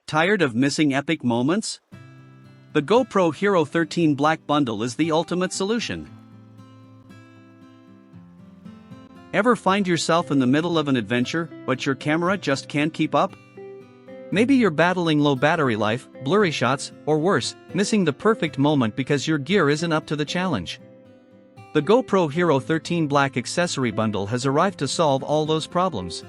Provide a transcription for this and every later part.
Tired of missing epic moments? The GoPro HERO13 Black bundle is the ultimate solution. Ever find yourself in the middle of an adventure, but your camera just can't keep up? Maybe you're battling low battery life, blurry shots, or worse, missing the perfect moment because your gear isn't up to the challenge. The GoPro HERO13 Black accessory bundle has arrived to solve all those problems.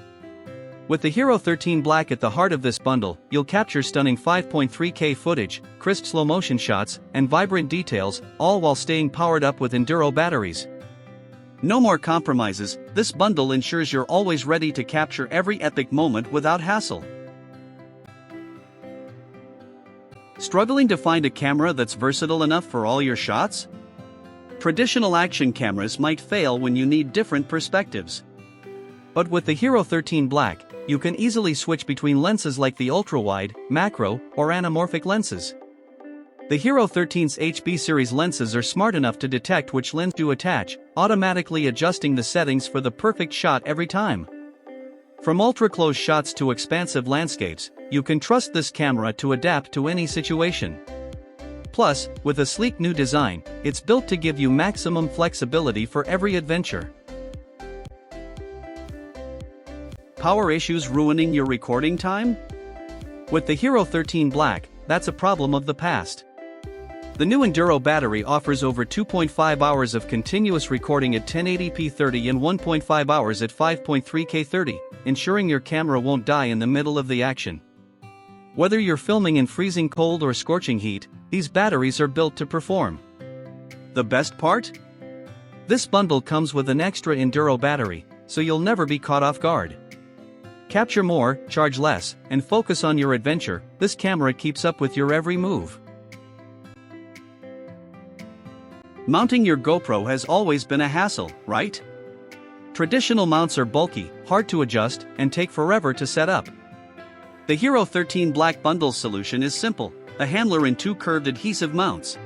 With the HERO13 Black at the heart of this bundle, you'll capture stunning 5.3K footage, crisp slow-motion shots, and vibrant details, all while staying powered up with Enduro batteries. No more compromises, this bundle ensures you're always ready to capture every epic moment without hassle. Struggling to find a camera that's versatile enough for all your shots? Traditional action cameras might fail when you need different perspectives. But with the HERO13 Black, you can easily switch between lenses like the ultra-wide, macro, or anamorphic lenses. The HERO13's HB series lenses are smart enough to detect which lens to attach, automatically adjusting the settings for the perfect shot every time. From ultra-close shots to expansive landscapes, you can trust this camera to adapt to any situation. Plus, with a sleek new design, it's built to give you maximum flexibility for every adventure. Power issues ruining your recording time? With the HERO13 Black, that's a problem of the past. The new Enduro battery offers over 2.5 hours of continuous recording at 1080p 30 and 1.5 hours at 5.3K 30, ensuring your camera won't die in the middle of the action. Whether you're filming in freezing cold or scorching heat, these batteries are built to perform. The best part? This bundle comes with an extra Enduro battery, so you'll never be caught off guard. Capture more, charge less, and focus on your adventure. This camera keeps up with your every move. Mounting your GoPro has always been a hassle, right? Traditional mounts are bulky, hard to adjust, and take forever to set up. The HERO13 Black bundle solution is simple: a handler and two curved adhesive mounts.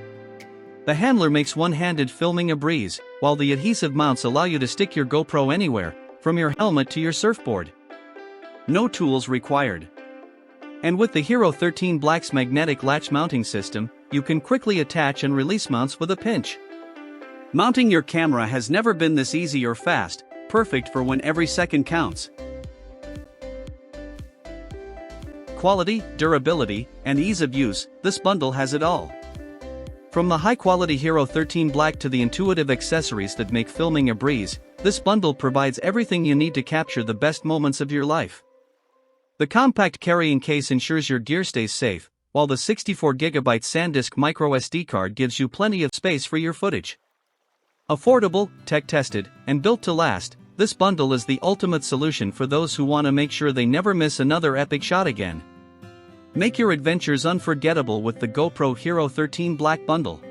The handler makes one-handed filming a breeze, while the adhesive mounts allow you to stick your GoPro anywhere, from your helmet to your surfboard. No tools required. And with the HERO13 Black's magnetic latch mounting system, you can quickly attach and release mounts with a pinch. Mounting your camera has never been this easy or fast, perfect for when every second counts. Quality, durability, and ease of use, this bundle has it all. From the high-quality HERO13 Black to the intuitive accessories that make filming a breeze, this bundle provides everything you need to capture the best moments of your life. The compact carrying case ensures your gear stays safe, while the 64GB SanDisk microSD card gives you plenty of space for your footage. Affordable, tech-tested, and built to last, this bundle is the ultimate solution for those who want to make sure they never miss another epic shot again. Make your adventures unforgettable with the GoPro HERO13 Black bundle.